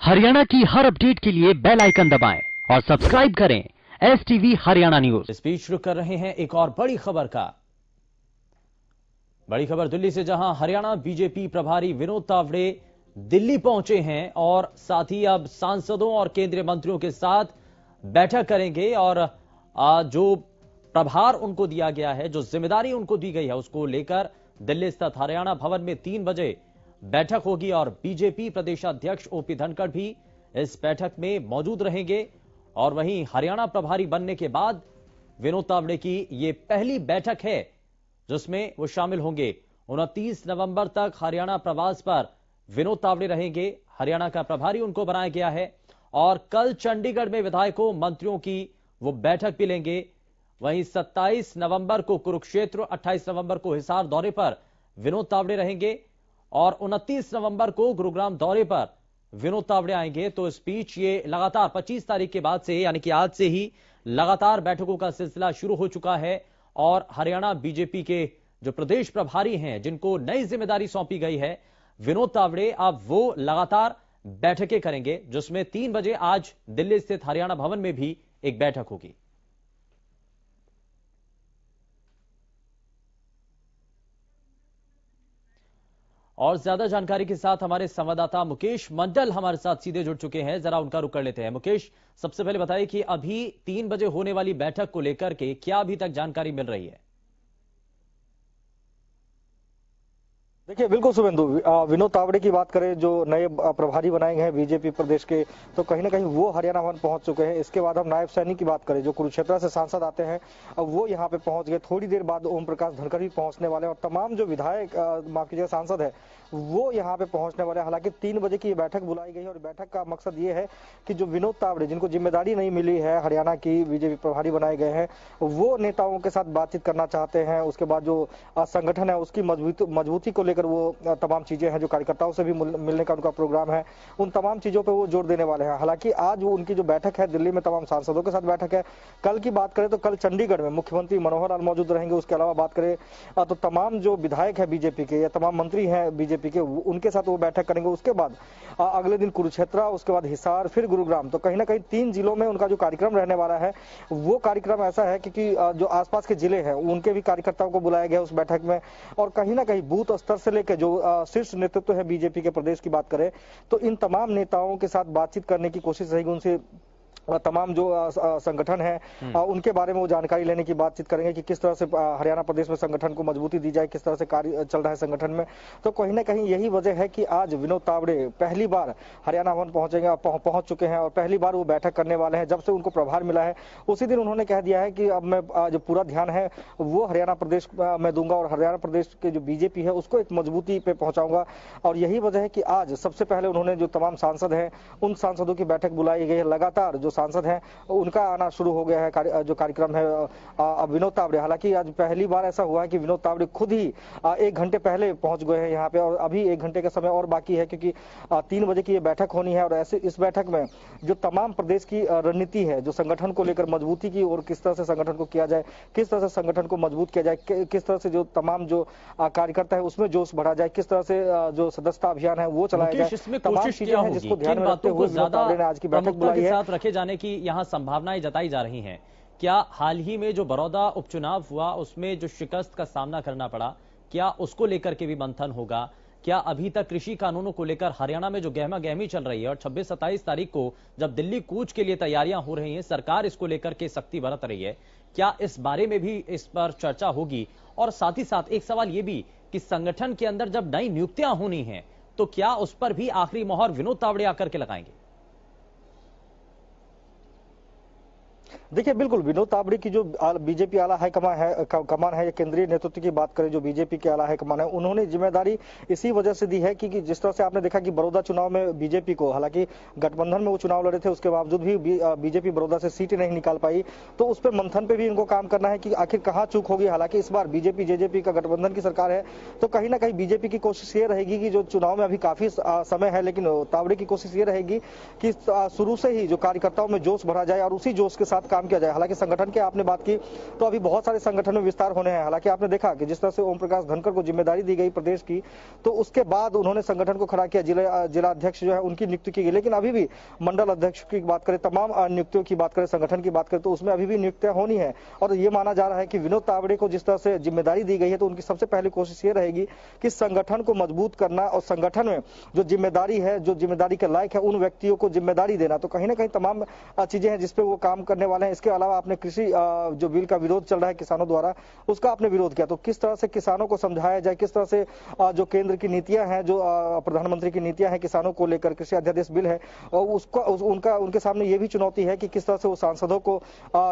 हरियाणा की हर अपडेट के लिए बेल आइकन दबाएं और सब्सक्राइब करें STV हरियाणा न्यूज। इस बीच शुरू कर रहे हैं एक और बड़ी खबर का। बड़ी खबर दिल्ली से, जहां हरियाणा बीजेपी प्रभारी विनोद तावड़े दिल्ली पहुंचे हैं और साथ ही अब सांसदों और केंद्रीय मंत्रियों के साथ बैठक करेंगे और जो प्रभार उनको दिया गया है, जो जिम्मेदारी उनको दी गई है, उसको लेकर दिल्ली स्थित हरियाणा भवन में 3 बजे बैठक होगी और बीजेपी प्रदेशाध्यक्ष ओपी धनखड़ भी इस बैठक में मौजूद रहेंगे। और वहीं हरियाणा प्रभारी बनने के बाद विनोद तावड़े की यह पहली बैठक है जिसमें वो शामिल होंगे। 29 नवंबर तक हरियाणा प्रवास पर विनोद तावड़े रहेंगे। हरियाणा का प्रभारी उनको बनाया गया है और कल चंडीगढ़ में विधायकों मंत्रियों की वो बैठक भी लेंगे। वहीं 27 नवंबर को कुरुक्षेत्र, 28 नवंबर को हिसार दौरे पर विनोद तावड़े रहेंगे और 29 नवंबर को गुरुग्राम दौरे पर विनोद तावड़े आएंगे। तो इस बीच ये लगातार 25 तारीख के बाद से, यानी कि आज से ही लगातार बैठकों का सिलसिला शुरू हो चुका है और हरियाणा बीजेपी के जो प्रदेश प्रभारी हैं, जिनको नई जिम्मेदारी सौंपी गई है, विनोद तावड़े, अब वो लगातार बैठकें करेंगे, जिसमें 3 बजे आज दिल्ली स्थित हरियाणा भवन में भी एक बैठक होगी। और ज्यादा जानकारी के साथ हमारे संवाददाता मुकेश मंडल हमारे साथ सीधे जुड़ चुके हैं। जरा उनका रुख कर लेते हैं। मुकेश, सबसे पहले बताइए कि अभी 3 बजे होने वाली बैठक को लेकर के क्या अभी तक जानकारी मिल रही है? देखिए, बिल्कुल शुभेंदु, विनोद तावड़े की बात करें, जो नए प्रभारी बनाए गए हैं बीजेपी प्रदेश के, तो कहीं ना कहीं वो हरियाणा भवन पहुंच चुके हैं। इसके बाद हम नायब सैनिक की बात करें, जो कुरुक्षेत्र से सांसद आते हैं, अब वो यहाँ पे पहुंच गए। थोड़ी देर बाद ओम प्रकाश धनखड़ भी पहुंचने वाले हैं और तमाम जो विधायक, माफ कीजिएगा, सांसद है, वो यहाँ पे पहुंचने वाले हैं। हालांकि 3 बजे की बैठक बुलाई गई है और बैठक का मकसद ये है कि जो विनोद तावड़े, जिनको जिम्मेदारी नहीं मिली है, हरियाणा की बीजेपी प्रभारी बनाए गए हैं, वो नेताओं के साथ बातचीत करना चाहते हैं। उसके बाद जो संगठन है उसकी मजबूती को लेकर वो तमाम चीजें हैं, जो कार्यकर्ताओं से भी मिलने का उनका प्रोग्राम है, उन तमाम चीजों पे वो जोर देने वाले हैं। हालांकि आज वो उनकी जो बैठक है दिल्ली में तमाम सांसदों के साथ बैठक है। कल की बात करें तो कल चंडीगढ़ में मुख्यमंत्री मनोहर लाल मौजूद रहेंगे। उसके अलावा बात करें तो तमाम जो विधायक है बीजेपी के या तमाम मंत्री हैं बीजेपी के, उनके साथ वो बैठक करेंगे। उसके बाद अगले दिन कुरुक्षेत्र, उसके बाद हिसार, फिर गुरुग्राम। तो कहीं ना कहीं 3 जिलों में उनका जो कार्यक्रम रहने वाला है, वो कार्यक्रम ऐसा है क्योंकि जो आसपास के जिले हैं उनके भी कार्यकर्ताओं को बुलाया गया उस बैठक में। और कहीं ना कहीं बूथ स्तर से लेकर जो शीर्ष नेतृत्व है बीजेपी के प्रदेश की बात करें तो इन तमाम नेताओं के साथ बातचीत करने की कोशिश रहेगी। उनसे तमाम जो संगठन है उनके बारे में वो जानकारी लेने की बातचीत करेंगे कि किस तरह से हरियाणा प्रदेश में संगठन को मजबूती दी जाए, किस तरह से कार्य चल रहा है संगठन में। तो कहीं ना कहीं यही वजह है कि आज विनोद तावड़े पहली बार हरियाणा भवन पहुंचेंगे, पहुंच चुके हैं और पहली बार वो बैठक करने वाले हैं। जब से उनको प्रभार मिला है उसी दिन उन्होंने कह दिया है कि अब मैं जो पूरा ध्यान है वो हरियाणा प्रदेश में दूंगा और हरियाणा प्रदेश के जो बीजेपी है उसको एक मजबूती पे पहुंचाऊंगा। और यही वजह है कि आज सबसे पहले उन्होंने जो तमाम सांसद हैं उन सांसदों की बैठक बुलाई गई है। लगातार जो सांसद हैं उनका आना शुरू हो गया है। जो कार्यक्रम है अब विनोद तावड़े, हालांकि आज पहली बार ऐसा हुआ है कि विनोद तावड़े खुद ही 1 घंटे पहले पहुंच गए हैं यहाँ पे और अभी 1 घंटे का समय और बाकी है क्योंकि 3 बजे की ये बैठक होनी है। और ऐसे इस बैठक में जो तमाम प्रदेश की रणनीति है, जो संगठन को लेकर मजबूती की और किस तरह से संगठन को किया जाए, किस तरह से संगठन को मजबूत किया जाए, किस तरह से जो तमाम जो कार्यकर्ता है उसमें जोश बढ़ा जाए, किस तरह से जो सदस्यता अभियान है वो चलाया जाए, तमाम चीजें हैं जिसको ध्यान में रखते हुए विनोद तावड़े ने आज की बैठक बुलाई है। रखे जाने की यहाँ संभावनाएं जताई जा रही हैं। क्या हाल ही में जो बड़ौदा उपचुनाव हुआ उसमें जो शिकस्त का सामना करना पड़ा, क्या उसको लेकर के भी मंथन होगा? क्या अभी तक कृषि कानूनों को लेकर हरियाणा में जो गहमा गहमी चल रही है और 26-27 तारीख को जब दिल्ली कूच के लिए तैयारियां हो रही हैं, सरकार इसको लेकर के सख्ती बरत रही है, क्या इस बारे में भी इस पर चर्चा होगी? और साथ ही साथ एक सवाल यह भी कि संगठन के अंदर जब नई नियुक्तियां होनी है तो क्या उस पर भी आखिरी मोहर विनोद तावड़े आकर के लगाएंगे? देखिए, बिल्कुल विनोद तावड़े की जो बीजेपी आला हाईकमान है या केंद्रीय नेतृत्व की बात करें, जो बीजेपी के आला हाईकमान है, उन्होंने जिम्मेदारी इसी वजह से दी है कि जिस तरह से आपने देखा कि बड़ौदा चुनाव में बीजेपी को, हालांकि गठबंधन में वो चुनाव लड़े थे, उसके बावजूद भी बीजेपी बड़ौदा से सीट नहीं निकाल पाई। तो उस पर मंथन पे भी इनको काम करना है कि आखिर कहाँ चूक होगी। हालांकि इस बार बीजेपी जेजेपी का गठबंधन की सरकार है, तो कहीं ना कहीं बीजेपी की कोशिश ये रहेगी कि जो चुनाव में अभी काफी समय है, लेकिन तावड़े की कोशिश ये रहेगी कि शुरू से ही जो कार्यकर्ताओं में जोश भरा जाए और उसी जोश के साथ काम किया जाए। हालांकि संगठन की आपने बात की तो अभी बहुत सारे संगठन में विस्तार होने हैं। हालांकि आपने देखा कि जिस तरह से ओम प्रकाश धनखड़ को जिम्मेदारी दी गई प्रदेश की, तो उसके बाद उन्होंने संगठन को खड़ा किया, जिला अध्यक्ष जो है उनकी नियुक्ति की गई। लेकिन अभी भी मंडल अध्यक्ष की बात करें, तमाम नियुक्तियों की बात करें, संगठन की बात करें, तो उसमें अभी भी नियुक्तियां होनी है। और ये माना जा रहा है कि विनोद तावड़े को जिस तरह से जिम्मेदारी दी गई है, तो उनकी सबसे पहली कोशिश ये रहेगी कि संगठन को मजबूत करना और संगठन में जो जिम्मेदारी है, जो जिम्मेदारी के लायक है, उन व्यक्तियों को जिम्मेदारी देना। तो कहीं ना कहीं तमाम चीजें हैं जिसपे वो काम करने वाले हैं। इसके अलावा आपने कृषि जो बिल का विरोध चल रहा है किसानों द्वारा, उसका आपने विरोध किया, तो किस तरह से किसानों को समझाया जाए, किस तरह से जो केंद्र की नीतियां हैं, जो प्रधानमंत्री की नीतियां हैं किसानों को लेकर, कृषि अध्यादेश बिल है, और उसको उनके सामने ये भी चुनौती है कि किस तरह से वो सांसदों को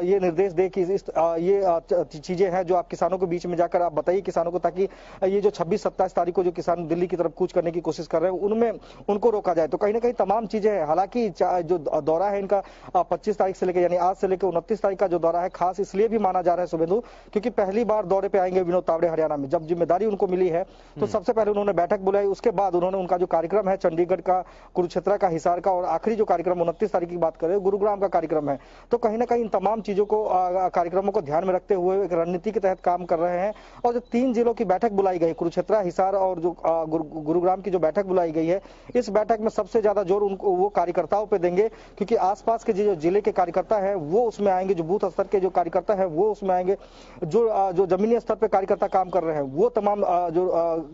ये निर्देश दे कि ये चीजें हैं जो आप किसानों के बीच में जाकर आप बताइए किसानों को, ताकि ये जो 26-27 तारीख को जो किसान दिल्ली की तरफ कूच करने की कोशिश कर रहे हैं उनमें उनको रोका जाए। तो कहीं ना कहीं तमाम चीजें हैं। हालांकि जो दौरा है इनका 25 तारीख से लेकर, यानी आज से लेकर 29 तारीख का जो दौरा है, खास इसलिए भी माना जा रहा है शुभेंदु, क्योंकि पहली बार दौरे पे आएंगे विनोद तावड़े हरियाणा में। जब जिम्मेदारी उनको मिली है तो सबसे पहले उन्होंने बैठक बुलाई, उसके बाद उन्होंने उनका जो कार्यक्रम है चंडीगढ़ का, कुरुक्षेत्र का, हिसार का, और आखिरी जो कार्यक्रम 29 तारीख की बात करें गुरुग्राम का कार्यक्रम है। तो कहीं ना कहीं इन तमाम चीजों को, कार्यक्रमों को ध्यान में रखते हुए एक रणनीति के तहत काम कर रहे हैं। और जो 3 जिलों की बैठक बुलाई गई, कुरुक्षेत्र, हिसार और जो गुरुग्राम की जो बैठक बुलाई गई है, इस बैठक में सबसे ज्यादा जोर उनको वो कार्यकर्ताओं पे देंगे, क्योंकि आसपास के जो जिले के कार्यकर्ता है वो उसमें आएंगे, जो बूथ स्तर के जो कार्यकर्ता है वो उसमें आएंगे, जो जमीनी स्तर पे कार्यकर्ता काम कर रहे हैं वो तमाम जो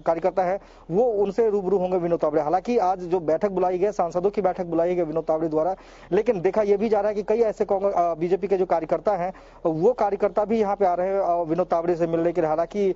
कार्यकर्ता है वो उनसे रूबरू होंगे विनोद तावड़े। हालांकि आज जो बैठक बुलाई गई, सांसदों की बैठक बुलाई गई विनोद तावड़े द्वारा, लेकिन देखा यह भी जा रहा है कि कई ऐसे बीजेपी के जो कार्यकर्ता हैं वो कार्यकर्ता भी यहाँ पे आ रहे हैं विनोद तावड़े से मिलने के लिए। हालांकि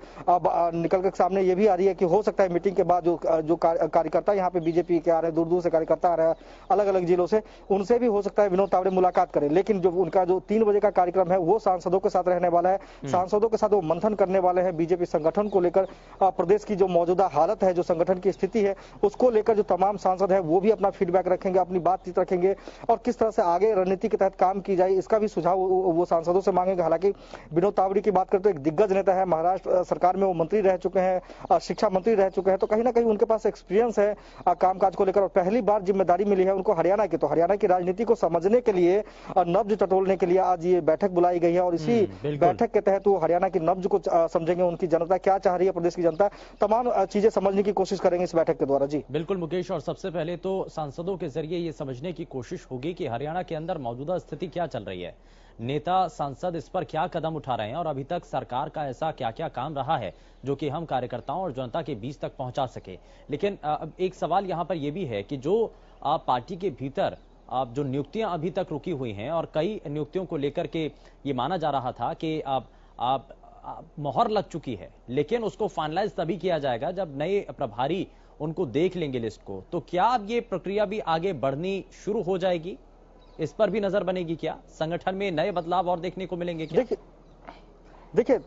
निकल कर सामने ये भी आ रही है कि हो सकता है मीटिंग के बाद जो कार्यकर्ता यहाँ पे बीजेपी के आ रहे हैं, दूर दूर से कार्यकर्ता आ रहे हैं अलग अलग जिलों से, उनसे भी हो सकता है विनोद तावड़े मुलाकात करें। लेकिन जो उनका जो 3 बजे का कार्यक्रम है वो सांसदों के साथ रहने वाला है। सांसदों के साथ वो मंथन करने वाले हैं बीजेपी संगठन को लेकर, प्रदेश की जो मौजूदा हालत है, जो संगठन की स्थिति है उसको लेकर जो तमाम सांसद है वो भी अपना फीडबैक रखेंगे, अपनी बातचीत रखेंगे, और किस तरह से आगे रणनीति के तहत काम की जाए इसका भी सुझाव वो सांसदों से मांगेंगे। हालांकि विनोद तावड़े की बात करते एक दिग्गज नेता है, महाराष्ट्र सरकार में वो मंत्री रह चुके हैं, शिक्षा मंत्री रह चुके हैं, तो कहीं ना कहीं उनके पास एक्सपीरियंस है कामकाज को लेकर, और पहली बार जिम्मेदारी मिली है उनको हरियाणा की। तो हरियाणा की राजनीति को समझने के लिए, नब्ज टटोलने के लिए आज ये बैठक बुलाई गई है, और इसी बैठक के तहत वो हरियाणा की नब्ज को समझेंगे, उनकी जनता क्या चाह रही है, प्रदेश की जनता, तमाम चीजें समझने की कोशिश करेंगे इस बैठक के द्वारा। जी बिल्कुल मुकेश, और सबसे पहले तो सांसदों के जरिए ये समझने की कोशिश होगी कि हरियाणा के अंदर मौजूदा स्थिति क्या चल रही है, नेता सांसद इस पर क्या कदम उठा रहे हैं, और अभी तक सरकार का ऐसा क्या क्या काम रहा है जो कि हम कार्यकर्ताओं और जनता के बीच तक पहुंचा सके। लेकिन एक सवाल यहां पर यह भी है कि जो पार्टी के भीतर अब जो नियुक्तियां अभी तक रुकी हुई हैं, और कई नियुक्तियों को लेकर के ये माना जा रहा था कि अब मोहर लग चुकी है, लेकिन उसको फाइनलाइज तभी किया जाएगा जब नए प्रभारी उनको देख लेंगे लिस्ट को। तो क्या अब ये प्रक्रिया भी आगे बढ़नी शुरू हो जाएगी, इस पर भी नजर बनेगी क्या, संगठन में नए बदलाव और देखने को मिलेंगे क्या?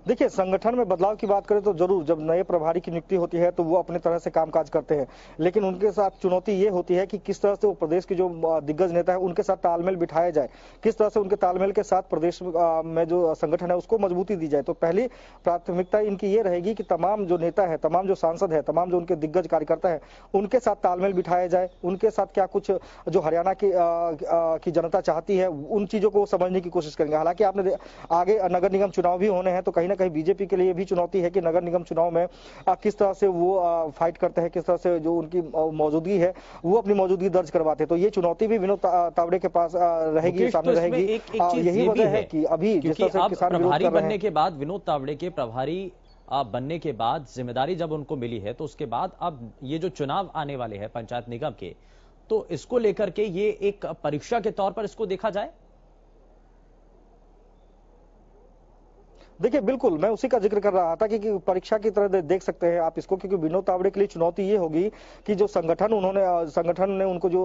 देखिए संगठन में बदलाव की बात करें तो जरूर, जब नए प्रभारी की नियुक्ति होती है तो वो अपने तरह से कामकाज करते हैं, लेकिन उनके साथ चुनौती ये होती है कि किस तरह से वो प्रदेश के जो दिग्गज नेता है उनके साथ तालमेल बिठाया जाए, किस तरह से उनके तालमेल के साथ प्रदेश में जो संगठन है उसको मजबूती दी जाए। तो पहली प्राथमिकता इनकी ये रहेगी कि तमाम जो नेता है, तमाम जो सांसद है, तमाम जो उनके दिग्गज कार्यकर्ता है, उनके साथ तालमेल बिठाया जाए, उनके साथ क्या कुछ जो हरियाणा की जनता चाहती है उन चीजों को समझने की कोशिश करेंगे। हालांकि आपने आगे नगर निगम चुनाव भी होने हैं, तो कहीं कहीं बीजेपी के लिए भी चुनौती है कि नगर निगम चुनाव में किस तरह से वो फाइट करते हैं, किस तरह से जो उनकी मौजूदगी है वो अपनी मौजूदगी दर्ज करवाते हैं। तो ये चुनौती भी विनोद तावड़े के पास रहेगी, सामने रहेगी। यही वजह है कि अभी जिस तरह से किसान प्रभारी बनने के बाद, विनोद तावड़े के प्रभारी बनने के बाद जिम्मेदारी जब उनको मिली है, तो उसके बाद अब ये जो चुनाव आने वाले हैं पंचायत निगम के, तो इसको लेकर के ये एक परीक्षा के तौर पर इसको देखा जाए। देखिए बिल्कुल, मैं उसी का जिक्र कर रहा था कि परीक्षा की तरह देख सकते हैं आप इसको, क्योंकि विनोद तावड़े के लिए चुनौती ये होगी कि जो संगठन ने उनको जो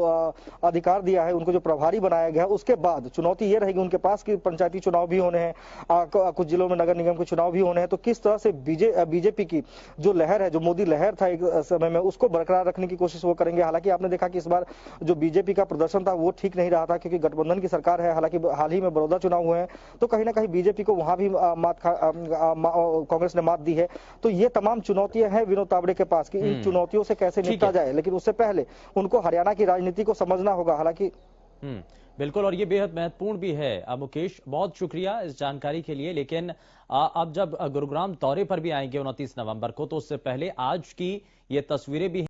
अधिकार दिया है, उनको जो प्रभारी बनाया गया है, उसके बाद चुनौती ये रहेगी उनके पास कि पंचायती चुनाव भी होने हैं, कुछ जिलों में नगर निगम के चुनाव भी होने हैं। तो किस तरह से बीजेपी की जो लहर है, जो मोदी लहर था एक समय में, उसको बरकरार रखने की कोशिश वो करेंगे। हालांकि आपने देखा कि इस बार जो बीजेपी का प्रदर्शन था वो ठीक नहीं रहा था, क्योंकि गठबंधन की सरकार है। हालांकि हाल ही में बड़ौदा चुनाव हुए हैं, तो कहीं ना कहीं बीजेपी को वहां भी कांग्रेस ने मात दी है। तो ये तमाम चुनौतियां हैं विनोद तावड़े के पास कि इन चुनौतियों से कैसे निपटा जाए, लेकिन उससे पहले उनको हरियाणा की राजनीति को समझना होगा। हालांकि बिल्कुल, और ये बेहद महत्वपूर्ण भी है। मुकेश, बहुत शुक्रिया इस जानकारी के लिए। लेकिन अब जब गुरुग्राम दौरे पर भी आएंगे 29 नवंबर को, तो उससे पहले आज की ये तस्वीरें भी